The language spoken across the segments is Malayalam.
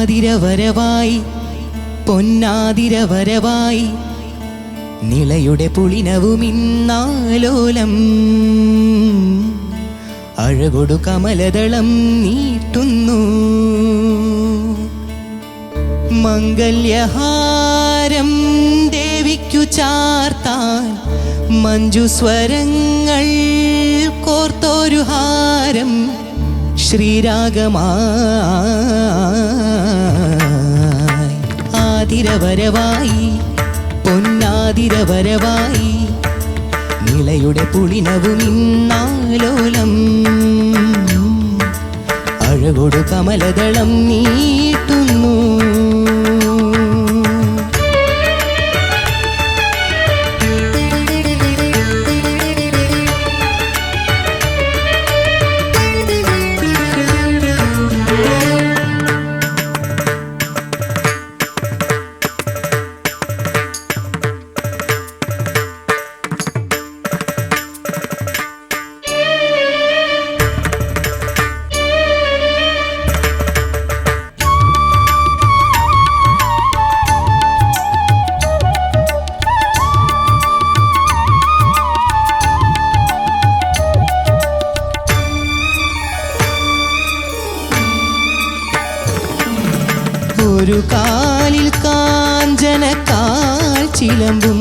ആതിരവരവായി പൊന്നാതിരവരവായി നിളയുടെ പുളിനവുമിന്നാലോലം അഴകൊടു കമലദളം നീട്ടുന്നു മംഗല്യഹാരം ദേവിക്കു ചാർത്താൻ മഞ്ജുസ്വരങ്ങൾ കോർത്തൊരു ഹാരം ശ്രീരാഗമായി ആതിരവരവായി പൊന്നാതിരവരവായി നിളയുടെ പുളിനവുമിന്നാലോലം അഴകൊടു കമലദളം നീട്ടുന്നു ഒരു കാലിൽ കാഞ്ചനക്കാൽ ചിലമ്പും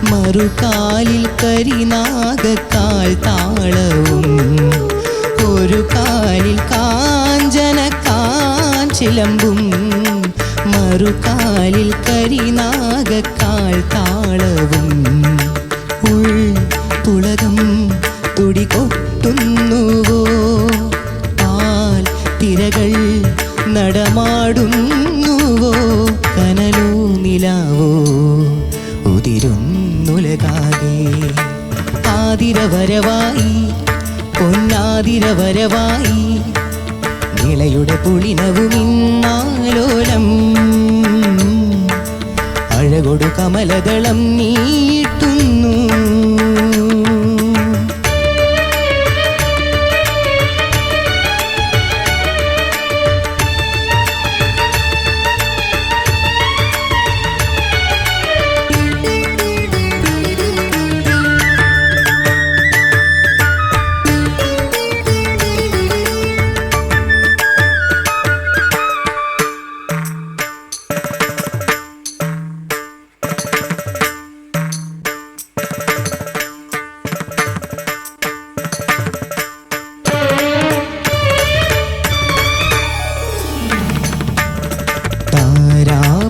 മറുകാലിൽ കരിനാഗക്കാൽ താളവും ഒരു കാലിൽ കാഞ്ചനക്കാൽ ചിലമ്പും മറുകാലിൽ കരിനാഗക്കാൽ താളവും ഉൾപുളകം തുടികൊട്ടുന്നുവോ പാൽ തിരകൾ നടമാടുന്നുവോ കനലോ നിലാവോ ഉതിരുന്നുലകാകെ ആതിരവരവായി പൊന്നാതിരവരവായി നിളയുടെ പുളിനവുമിന്നാലോലം അഴകൊടു കമലദളം നീട്ടുന്നു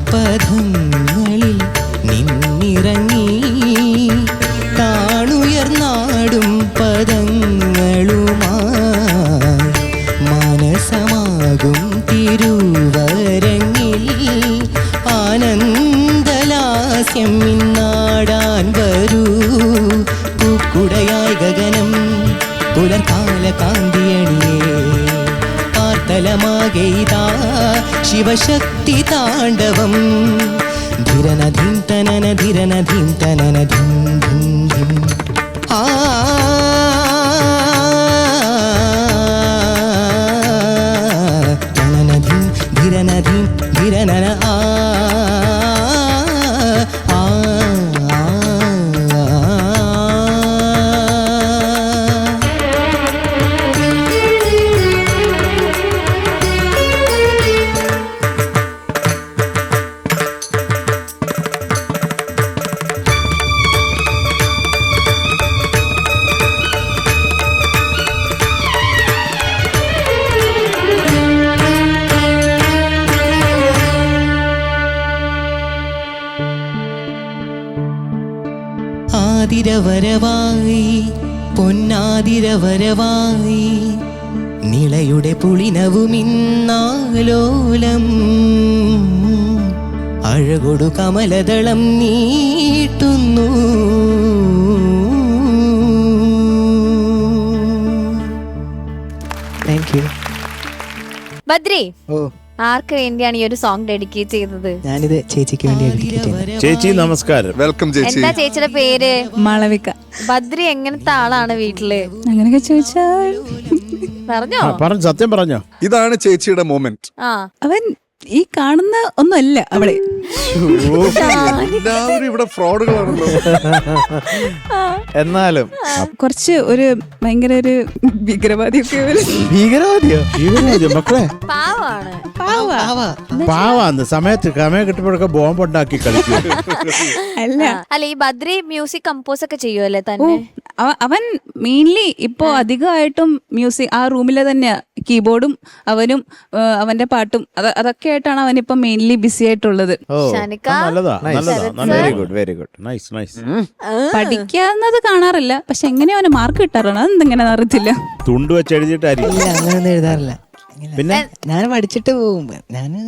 പദങ്ങളിൽ നിന്നിറങ്ങി താണുയർന്നാടും പദങ്ങളുമായി മനസമാകും തിരുവരങ്ങിൽ ആനന്ദലാസ്യം ഇന്നാടാൻ വരൂ പൂക്കുടയായി ഗഗനം പുലർക്കാല കാന്തിയണിയേ തലമാകെയ്താ ശിവശക്തി താണ്ഡവം ധിരനധിം തനന ധിരനധിം തനന ധിം ധിം ധിം ആ തനനധിം ധിരനധിം ധിരനന ആ ആതിരവരവായി പൊന്നാതിരവരവായി നിളയുടെ പുളിനവുമിന്നാലോലം അഴകൊടു കമലദളം നീട്ടുന്നു താങ്ക് യു. ബദ്രി, ഓ ആർക്ക് വേണ്ടിയാണ് ഈ ഒരു സോങ് ഡെഡിക്കേറ്റ് ചെയ്തത്? ഞാനിത് ചേച്ചിക്ക് വേണ്ടി ചേച്ചി നമസ്കാരം. വെൽക്കം ചേച്ചി. എന്താ ചേച്ചിയുടെ പേര്? മാളവിക. ബദ്രി എങ്ങനത്തെ ആളാണ് വീട്ടില്? അങ്ങനെയൊക്കെ ചോദിച്ചാൽ പറഞ്ഞോ? പറഞ്ഞു, സത്യം പറഞ്ഞോ. ഇതാണ് ചേച്ചിയുടെ മൊമെന്റ്. ആ അവൻ ഈ കാണുന്ന ഒന്നുമല്ല അവളെ. എല്ലാവരും ഇവിടെ ഫ്രോഡുകളാണല്ലോ. എന്നാലും കുറച്ച് ഒരു ഭയങ്കര ഒരു ഭീകരവാദിയൊക്കെ ഭീകരവാദിയോ? ഭീകരവാദിയോ മക്കളെ? പാവാണ്. പാവാന്ന് സമയത്ത് കിട്ടുമ്പോഴൊക്കെ ബോംബ് ഉണ്ടാക്കി കളിക്കും. അല്ല. അല്ല, ഈ ബദ്രി മ്യൂസിക് കമ്പോസ് ഒക്കെ ചെയ്യുമല്ലേ ഓ, തന്നെ? അവൻ മെയിൻലി ഇപ്പോ അധികമായിട്ടും മ്യൂസിക് ആ റൂമിലെ തന്നെ കീബോർഡും അവനും അവന്റെ പാട്ടും അതൊക്കെ ആയിട്ടാണ് അവൻ ഇപ്പൊ മെയിൻലി ബിസി ആയിട്ടുള്ളത്. ഓ, ഷാനിക്ക, നല്ലതാ, നല്ലതാ, ശരത് നല്ല very good, very good. Nice, nice. പഠിക്കാവുന്നത് കാണാറില്ല, പക്ഷെ എങ്ങനെയാ അവന് മാർക്ക് കിട്ടാറാണ് അതെന്തെങ്ങനെ അറിയത്തില്ല. തുണ്ട് വെച്ച് എഴുതിയിട്ടായിരിക്കും. ഇല്ല, അങ്ങനെയൊന്നും എഴുതാറില്ല. പിന്നെ ഞാൻ പഠിച്ചിട്ട് പോകും. ഞാന്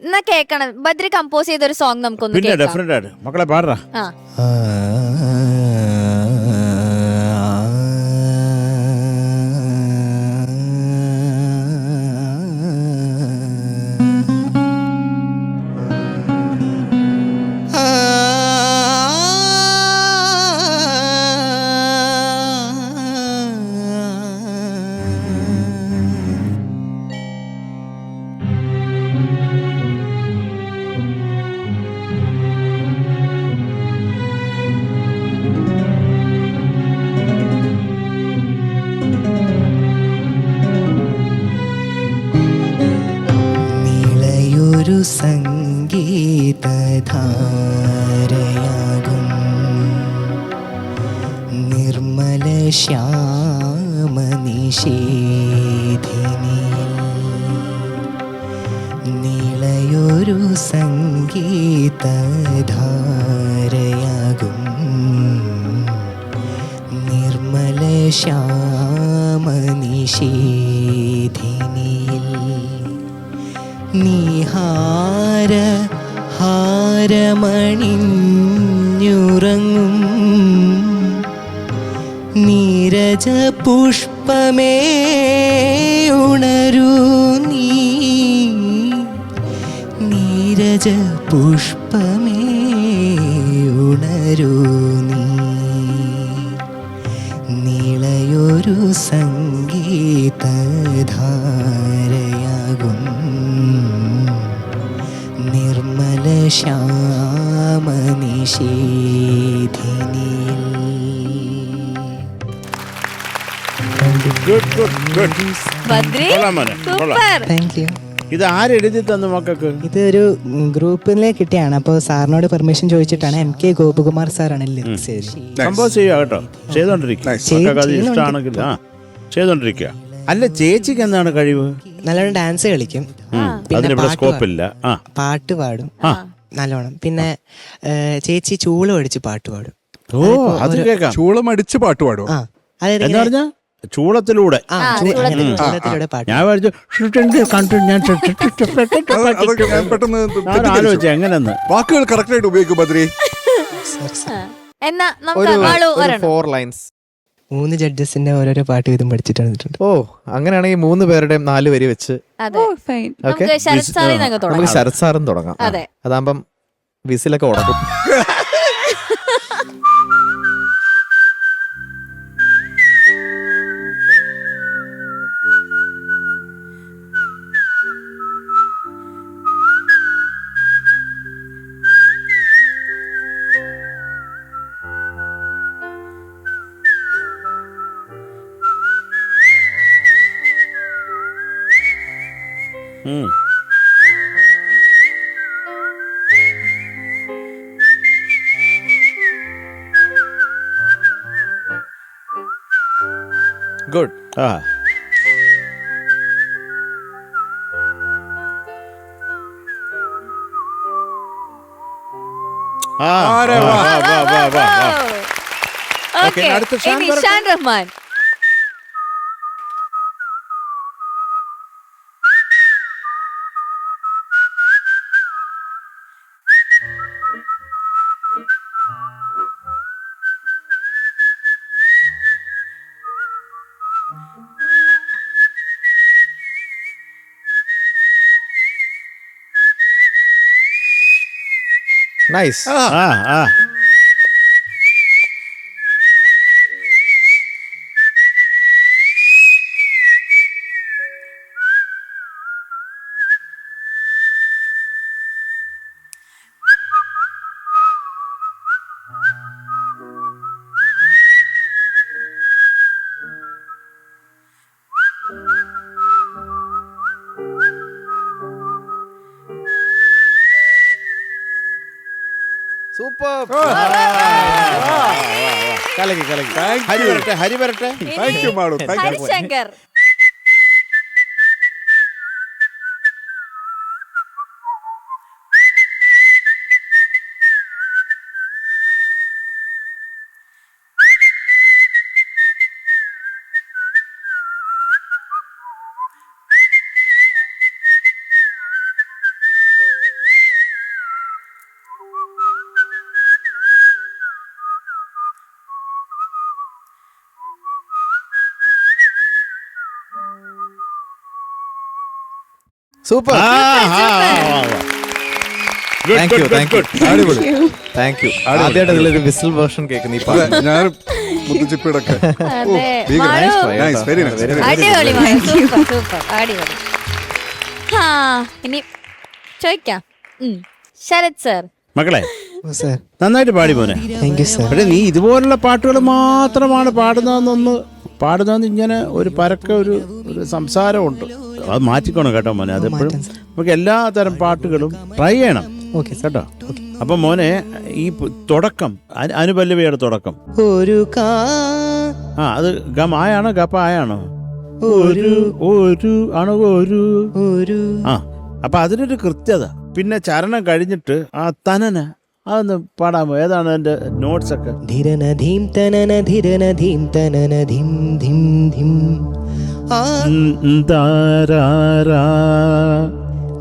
എന്നാ കേക്കണം. ബദ്രി കമ്പോസ് ചെയ്ത ഒരു സോങ് നമുക്കൊന്ന് പിന്നെ കേൾക്കാം. ഡെഫിനറ്റ് ആയിട്ട് മക്കളെ പാടാ. ആ നിളയൊരു സംഗീതധാരയാകും നിർമ്മല ശ്യാമ നിഷേധിനിയിൽ. നിളയൊരു സംഗീതധാരയാകും നിർമ്മല ശ്യാമ നിഷേധിനിയിൽ. നീഹാര ഹാരമണിഞ്ഞുറങ്ങും നീരജ പുഷ്പമേ ഉണരൂ നീ. നീരജ പുഷ്പമേ ഉണരൂ നീ. നീളയൊരു സംഗീതധാരയാകും നിർമ്മല ശ്യാമ നിഷേധിനിയിൽ. Good, good, good. ബദ്രി കൊള്ളാം മോനെ, കൊള്ളാം. സൂപ്പർ. Thank you. ഇത് ആരെഴുതി തന്നു മക്കൾക്ക്? ഇതൊരു ഗ്രൂപ്പിലെ കിട്ടിയാണ്. അപ്പോൾ സാറിനോട് പെർമിഷൻ ചോദിച്ചിട്ടാണ്. MK ഗോപകുമാർ സാറാണ് ലിറിക്സ് എഴുതി. കമ്പോസ് ചെയ്യുക കേട്ടോ, ചെയ്തോണ്ടിരിക്കുക. മക്കൾക്ക് അത് ഇഷ്ടമാണെങ്കിൽ ചെയ്തോണ്ടിരിക്കുക. അല്ല, ചേച്ചിക്ക് എന്താണ് കഴിവ്? നല്ലോണം ഡാൻസ് കളിക്കും, അതിനിവിടെ സ്കോപ്പില്ല. ആ, പാട്ട് പാടും നല്ലോണം. പിന്നെ ചേച്ചി ചൂള പഠിച്ച് പാട്ട് പാടും. ഓ, അത് കേൾക്കാം. ചൂളം അടിച്ച് പാട്ട് പാടും. ആ, അതായത് എന്താ പറഞ്ഞ ചൂളത്തിലൂടെ? ചൂളത്തിലൂടെ പാട്ട്. ഞാൻ വിചാരിച്ചു കണ്ടു. ഞാൻ അതൊക്കെ ഞാൻ പെട്ടെന്ന് ആലോചിച്ചു എങ്ങനെന്ന്. വാക്കുകൾ കറക്റ്റ് ആയിട്ട് ഉപയോഗിക്കും ബദ്രി. എന്നാ നമുക്ക് ആളു ഒരു ഒരെണ്ണം. 4 lines. 3 ജഡ്ജസിന്റെ ഓരോരോ പാട്ട് വീതം പഠിച്ചിട്ട് വന്നിട്ടുണ്ട്. ഓ, അങ്ങനെയാണെങ്കിൽ 3 പേരുടെയും 4 വരി വെച്ച് അതെ, ഓ ഫൈൻ. നമുക്ക് ശരത് സാറിൽ നിന്ന് നമുക്ക് തുടങ്ങാം. ശരത് സാറും തുടങ്ങാം. അതെ. അതാകുമ്പം വിസിലൊക്കെ ഉടക്കും. ഉം. ഗുഡ്. ആ, ആ, ആരെ വാ. വാ, വാ, വാ, വാ, വാ. ഓക്കേ, അടുത്ത ഷാൻ ഇനി വരട്ടെ. ഷാൻ റഹ്മാൻ. നൈസ്. ആ, ആ. സൂപ്പർ. കലക്കി കലക്കി. ഹരി വരട്ടെ, ഹരി വരട്ടെ. താങ്ക് യു മാഡു, thank you. Harishankar. Super. Thank you, thank you. അടിപൊളി. Thank you. ആദ്യമായിട്ട് ഇതിലൊരു വിസിൽ വേർഷൻ കേൾക്കുന്ന ഈ പാട്ട്. അതെ, ഞാൻ മുത്തുച്ചിപ്പിടൊക്കെ. അതെ. Big, Malu. nice try, nice, very nice, very nice. അടിപൊളി മാളു. സൂപ്പർ സൂപ്പർ അടിപൊളി. ആ ഇനി ചോദിക്കാം. ശരത് സർ. മക്കളെ ഓ സാർ, നന്നായിട്ട് പാടി പോനെ. Thank you sir. പക്ഷേ നീ ഇതുപോലുള്ള പാട്ടുകൾ മാത്രമാണ് പാടുന്നതെന്ന് ഇങ്ങനെ ഒരു പരക്കെ ഒരു സംസാരമുണ്ട്. അത് മാറ്റിക്കോണം കേട്ടോ മോനെ. അതെപ്പോഴും നമുക്ക് എല്ലാ തരം പാട്ടുകളും ട്രൈ ചെയ്യണം. ഓക്കെ കേട്ടോ. അപ്പൊ മോനെ ഈ തുടക്കം അനുപല്ലവിയുടെ തുടക്കം ഒരു അത് ഗമായാണോ ഗപ്പായാണോ? ആണോ ഒരു അപ്പൊ അതിനൊരു കൃത്യത. പിന്നെ ചരണം കഴിഞ്ഞിട്ട് ആ തനന അതൊന്ന് പാടാമോ? ഏതാണ് അതിന്റെ നോട്ട്സ് ഒക്കെ? ധിരന ധീം തനന ധിരന ധീം തനന ധിം ധിം ധിം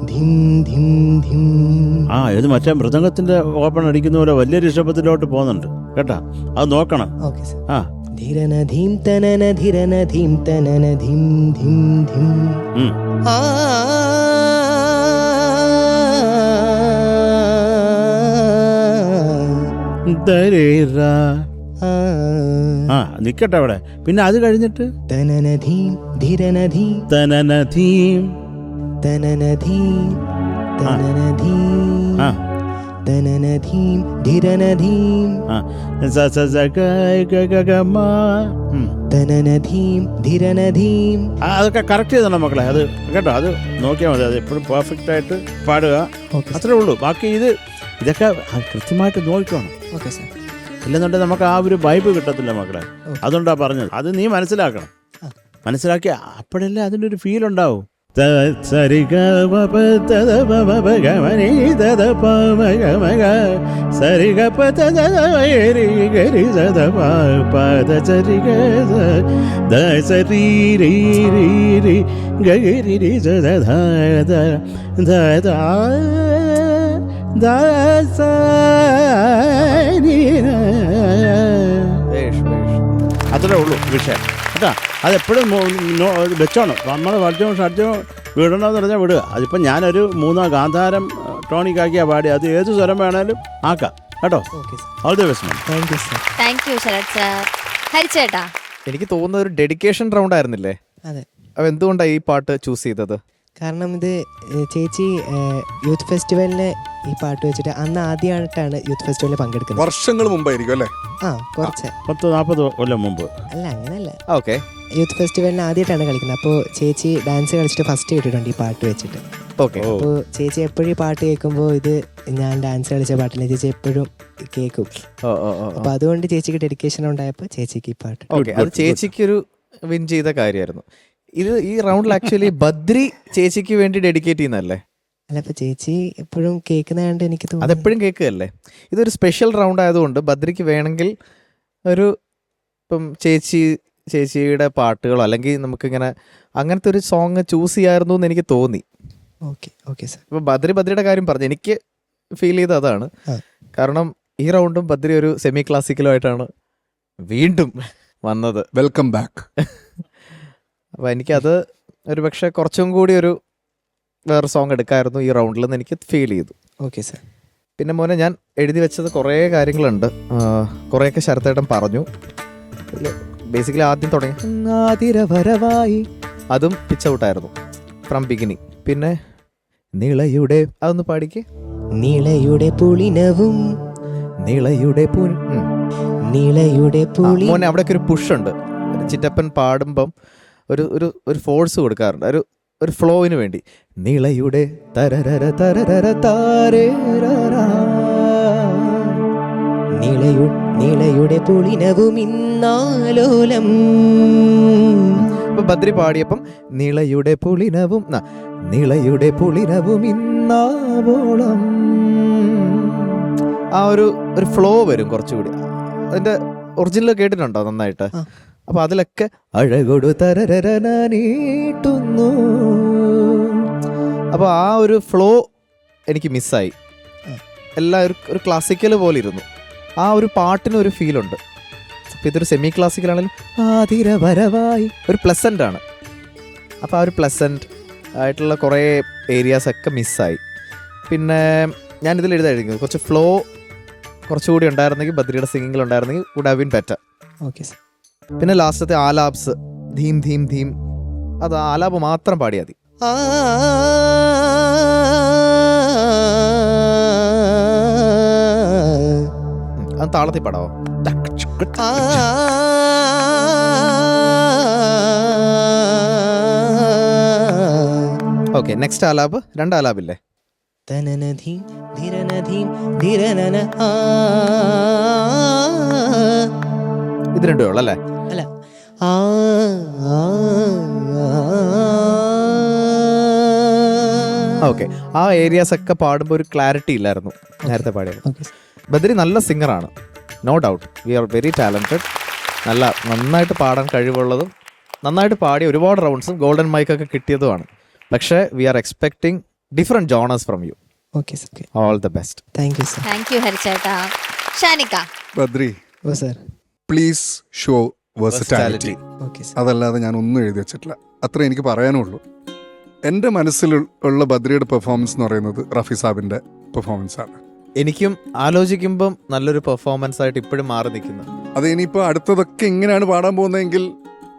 ധിം ധിം ധിം. ഇത് മറ്റേ മൃദംഗത്തിന്റെ ഓപ്പൺ അടിക്കുന്ന പോലെ വലിയൊരു ഋഷഭത്തിലോട്ട് പോകുന്നുണ്ട് കേട്ടാ. അത് നോക്കണം. Okay sir. ധിരന ധീം തനന ധിരന ധീം തനന ധിം ധിം ധിം നിക്കട്ടെ അവിടെ. പിന്നെ അത് കഴിഞ്ഞിട്ട് തനനധീം ധിരനധീം തനനധീം തനനധീം തനനധീം തനനധീം ധിരനധീം തനനധീം ധിരനധീം. അതൊക്കെ കറക്റ്റ് ചെയ്തോ മക്കളെ. അത് കേട്ടോ, അത് നോക്കിയാൽ മതി. അത് എപ്പോഴും പെർഫെക്റ്റ് ആയിട്ട് പാടുക, അത്രേ ഉള്ളൂ. ബാക്കി ഇതൊക്കെ കൃത്യമായിട്ട് നോക്കണം. Okay sir. ഇല്ലെന്നുണ്ടെങ്കിൽ നമുക്ക് ആ ഒരു വൈബ് കിട്ടത്തില്ല മക്കളെ. അതുകൊണ്ടാ പറഞ്ഞത്. അത് നീ മനസ്സിലാക്കണം. മനസ്സിലാക്കി അപ്പോഴല്ലേ അതിൻ്റെ ഒരു ഫീൽ ഉണ്ടാവും. അത്രേ ഉള്ളൂ വിഷയം കേട്ടാ. അതെപ്പോഴും വെച്ചോണം. നമ്മൾ അടിച്ചോ വിടണമെന്ന് പറഞ്ഞാൽ വിടുക. അതിപ്പോൾ ഞാനൊരു 3 ഗാന്ധാരം ടോണിക്കാക്കിയാ പാടി. അത് ഏത് സ്വരം വേണേലും ആക്കാം കേട്ടോ. All the best. Thank you sir. Thank you Sarath sir. ഹരിച്ചേട്ടാ. എനിക്ക് തോന്നുന്ന ഒരു ഡെഡിക്കേഷൻ റൗണ്ട് ആയിരുന്നില്ലേ? അതെ. അപ്പൊ എന്തുകൊണ്ടാണ് ഈ പാട്ട് ചൂസ് ചെയ്തത്? കാരണം ഇത് ചേച്ചി യൂത്ത് ഫെസ്റ്റിവലിന് ഈ പാട്ട് വെച്ചിട്ട് അന്ന് ആദ്യമായിട്ടാണ് യൂത്ത് ഫെസ്റ്റിവലിൽ പങ്കെടുക്കുന്നത്. വർഷങ്ങൾ മുമ്പായിരിക്കും അല്ലേ? കുറച്ച് 30-40 കൊല്ലം മുമ്പ്. അല്ല, അങ്ങനല്ല. ഓക്കെ. യൂത്ത് ഫെസ്റ്റിവലിന് ആദ്യമായിട്ടാണ് കളിക്കുന്നത്. അപ്പോൾ ചേച്ചി ഡാൻസ് കളിച്ചിട്ട് ഫസ്റ്റ് കേട്ടിട്ടുണ്ട് ഈ പാട്ട് വെച്ചിട്ട്. ഓക്കെ. അപ്പോൾ ചേച്ചി എപ്പോഴും ഈ പാട്ട് കേൾക്കുമ്പോൾ ഇത് ഞാൻ ഡാൻസ് കളിച്ച പാട്ടില്ല ചേച്ചി എപ്പോഴും കേൾക്കും. അപ്പോൾ അതുകൊണ്ട് ചേച്ചിക്ക് ഡെഡിക്കേഷൻ ഉണ്ടായപ്പോൾ ചേച്ചിക്ക് ഈ പാട്ട്. ഓക്കെ. അത് ചേച്ചിക്കൊരു വിൻ ചെയ്ത കാര്യമായിരുന്നു. ഈ റൗണ്ടിൽ ആക്ച്വലി ബദ്രി ചേച്ചിക്ക് വേണ്ടി ഡെഡിക്കേറ്റ് ചെയ്യുന്നതല്ലേ? അല്ല, ഇപ്പൊ ചേച്ചി എപ്പോഴും കേൾക്കുന്നതാണ്ട് എനിക്ക് തോന്നുന്നു. അതെപ്പോഴും കേൾക്കുകയല്ലേ? ഇതൊരു സ്പെഷ്യൽ റൗണ്ട് ആയതുകൊണ്ട് ബദ്രിക്ക് വേണമെങ്കിൽ ഒരു ഇപ്പം ചേച്ചിയുടെ പാട്ടുകളോ അല്ലെങ്കിൽ നമുക്കിങ്ങനെ അങ്ങനത്തെ ഒരു സോങ് ചൂസ് ചെയ്യാമായിരുന്നു എന്ന് എനിക്ക് തോന്നി. Okay sir. ഇപ്പൊ ബദ്രിയുടെ കാര്യം പറഞ്ഞു, എനിക്ക് ഫീൽ ചെയ്ത അതാണ്. കാരണം ഈ റൗണ്ടും ബദ്രി ഒരു സെമി ക്ലാസിക്കലുമായിട്ടാണ് വീണ്ടും വന്നത്. Welcome back. അപ്പൊ എനിക്കത് ഒരു പക്ഷെ കുറച്ചും കൂടി ഒരു വേറെ സോങ് എടുക്കായിരുന്നു ഈ റൗണ്ടിൽ എന്ന് എനിക്ക് ഫീൽ ചെയ്തു. Okay sir. പിന്നെ മോനെ ഞാൻ എഴുതി വെച്ചത് കുറേ കാര്യങ്ങളുണ്ട്. കുറേയൊക്കെ ശരത്തേട്ടൻ പറഞ്ഞു. ബേസിക്കലി ആദ്യം തുടങ്ങി ആതിരവരവായി അതും പിച്ച് ഔട്ടായിരുന്നു ഫ്രം ബിഗിനിങ്. പിന്നെ നിളയുടെ അതൊന്ന് പാടിക്കേ. നിളയുടെ പുളിനവും നിളയുടെ മോനെ അവിടെയൊക്കെ ഒരു പുഷ് ഉണ്ട്. ചിറ്റപ്പൻ പാടുമ്പം ഒരു ഫോഴ്സ് കൊടുക്കാറുണ്ട്, ഒരു ഫ്ലോവിന് വേണ്ടി. നിളയുടെ തരരര തരരര താരേ നിളയുടെ പുളിനവും ഇന്നാലോലം. ഇപ്പൊ ബദ്രി പാടിയപ്പം നിളയുടെ പുളിനവും നിളയുടെ പുളിനവും ഇന്നാവോളം ആ ഒരു ഫ്ലോ വരും കുറച്ചുകൂടി. അതിന്റെ ഒറിജിനൽ കേട്ടിട്ടുണ്ടോ നന്നായിട്ട്? അപ്പൊ അതിലൊക്കെ അഴകൊടു തരരനീട്ടുന്നു. അപ്പൊ ആ ഒരു ഫ്ലോ എനിക്ക് മിസ്സായി. എല്ലാം ഒരു ക്ലാസിക്കൽ പോലെ ഇരുന്നു. ആ ഒരു പാട്ടിനൊരു ഫീലുണ്ട്. അപ്പം ഇതൊരു സെമി ക്ലാസിക്കലാണെങ്കിലും ആതിരവരവായി ഒരു പ്ലസൻ്റ് ആണ്. അപ്പോൾ ആ ഒരു പ്ലസൻ്റ് ആയിട്ടുള്ള കുറേ ഏരിയാസൊക്കെ മിസ്സായി. പിന്നെ ഞാനിതിൽ എഴുതായിരുന്നു കുറച്ച് ഫ്ലോ കുറച്ചുകൂടി ഉണ്ടായിരുന്നെങ്കിൽ, ബദ്രിയുടെ സിംഗിങ്ങിൽ ഉണ്ടായിരുന്നെങ്കിൽ would have been better. Okay sir. പിന്നെ ലാസ്റ്റത്തെ ആലാപ്സ് ധീം ധീം ധീം, അത് ആലാപ് മാത്രം പാടിയാൽ മതി. അത് താളത്തിൽ പാടാവോ? Okay, next alap. 2 ആലാപില്ലേ? തനനധീം ധിരനധീം ധിരനന ആ. ഇത് രണ്ടേ ഉള്ളു അല്ലേ? അല്ല, ആ ആ ഓക്കെ. ആ ഏരിയാസ് ഒക്കെ പാടുമ്പോൾ ഒരു ക്ലാരിറ്റി ഇല്ലായിരുന്നു നേരത്തെ പാടിയത്. ഓക്കെ. ബദ്രി നല്ല സിംഗറാണ്, no doubt. We are very talented. നന്നായിട്ട് പാടാൻ കഴിവുള്ളതും നന്നായിട്ട് പാടി ഒരുപാട് റൗണ്ട്സും ഗോൾഡൻ മൈക്കൊക്കെ കിട്ടിയതുമാണ്. പക്ഷേ we are expecting different genres from you. Okay sir. Okay. All the best. Thank you sir. Thank you ഹരിച്ചേട്ടാ. ഷാനിക്ക, ബദ്രി ഓ sir. Please show versatility. Okay sir. അതല്ലാതെ ഞാൻ ഒന്നും എഴുതി വെച്ചിട്ടില്ല. അത്ര എനിക്ക് പറയാനുള്ളൂ. എൻ്റെ മനസ്സിലുള്ള ബദ്രിയുടെ പെർഫോമൻസ് എന്ന് പറയുന്നത് റഫി സാബിൻ്റെ പെർഫോമൻസ് ആണ്. എനിക്കും ആലോചിക്കുമ്പം നല്ലൊരു പെർഫോമൻസ് ആയിട്ട് ഇപ്പോഴും മാറി നിൽക്കുന്നു. അത് ഇനിയിപ്പോൾ അടുത്തതൊക്കെ ഇങ്ങനെയാണ് പാടാൻ പോകുന്നതെങ്കിൽ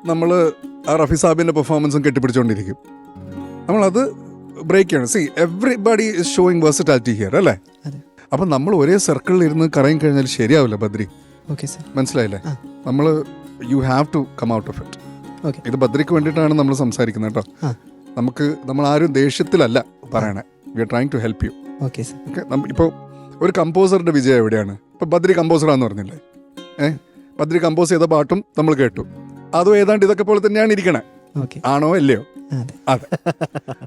നമ്മൾ ആ റഫി സാബിൻ്റെ പെർഫോമൻസും കെട്ടിപ്പിടിച്ചുകൊണ്ടിരിക്കും. നമ്മളത് ബ്രേക്ക് ചെയ്യണം. See, everybody is showing versatility here അല്ലേ? അപ്പം നമ്മൾ ഒരേ സർക്കിളിൽ ഇരുന്ന് കറങ്ങി കഴിഞ്ഞാൽ ശരിയാവില്ല ബദ്രി. Okay sir. മനസ്സിലായില്ലേ? നമ്മൾ you have to come out of it. Okay. ഇത് ബദ്രിക്ക് വേണ്ടിയിട്ടാണ് നമ്മൾ സംസാരിക്കുന്നത് കേട്ടോ. നമ്മൾ ആരും ദേഷ്യത്തിലല്ല പറയണേ. We are trying to help you. Okay sir. Okay. ഇപ്പോൾ ഒരു കമ്പോസറുടെ വിജയം എവിടെയാണ്? ഇപ്പം ബദ്രി കമ്പോസറാന്ന് പറഞ്ഞില്ലേ? ബദ്രി കമ്പോസ് ചെയ്ത പാട്ടും നമ്മൾ കേട്ടു. അതും ഏതാണ്ട് ഇതൊക്കെ പോലെ തന്നെയാണ് ഇരിക്കണേ. ഓക്കെ. ആണോ അല്ലയോ? അതെ.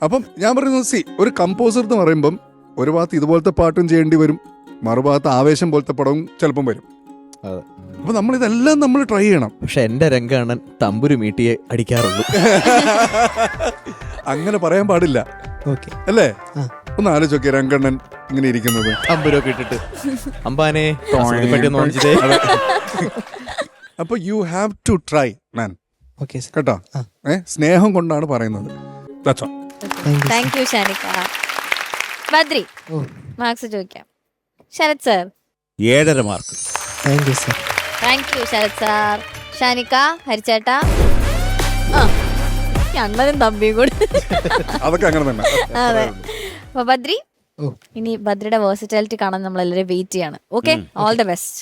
അപ്പം ഞാൻ പറയുന്നത്, സി, ഒരു കമ്പോസർ എന്ന് പറയുമ്പം ഒരു ഭാഗത്ത് ഇതുപോലത്തെ പാട്ടും ചെയ്യേണ്ടി വരും, മറുഭാഗത്ത് ആവേശം പോലത്തെ പടവും ചിലപ്പം വരും. അതെ. അപ്പൊ നമ്മളിതെല്ലാം നമ്മൾ ട്രൈ ചെയ്യണം. പക്ഷെ എൻ്റെ രംഗാണൻ തമ്പുരു മീട്ടിയെ അടിക്കാറുള്ളൂ. അങ്ങനെ പറയാൻ പാടില്ല. ഓക്കെ. അല്ലേ? ഒന്ന് ആലോചിച്ച് നോക്കിയ രംഗണ്ണൻ ഇങ്ങനെ ഇരിക്കുന്നത്, തമ്പുരൊക്കെ ഇട്ടിട്ട് അമ്പാനെ പെട്ടിയൊന്നും വാങ്ങിച്ചതേ. അപ്പൊ you have to try man. Okay sir. കേട്ടോ? സ്നേഹം കൊണ്ടാണ് പറയുന്നത്. താങ്ക് യു ഷാനിക്ക. ബദ്രി, മാർക്സ് ചോദിക്കാം. Sarath sir. 7.5 mark. Thank you sir. Thank you Sarath sir. ഷാനിക്ക, ഹരിച്ചേട്ടാ, അണ്ണനും തമ്പിയും കൂടി. അതൊക്കെ അങ്ങനെ തന്നെ. അതെ. അപ്പൊ ബദ്രി, ഇനി ബദ്രിയുടെ വേഴ്സറ്റാലിറ്റി കാണാൻ നമ്മൾ എല്ലാവരും വെയിറ്റ് ചെയ്യാണ്. Okay, all the best.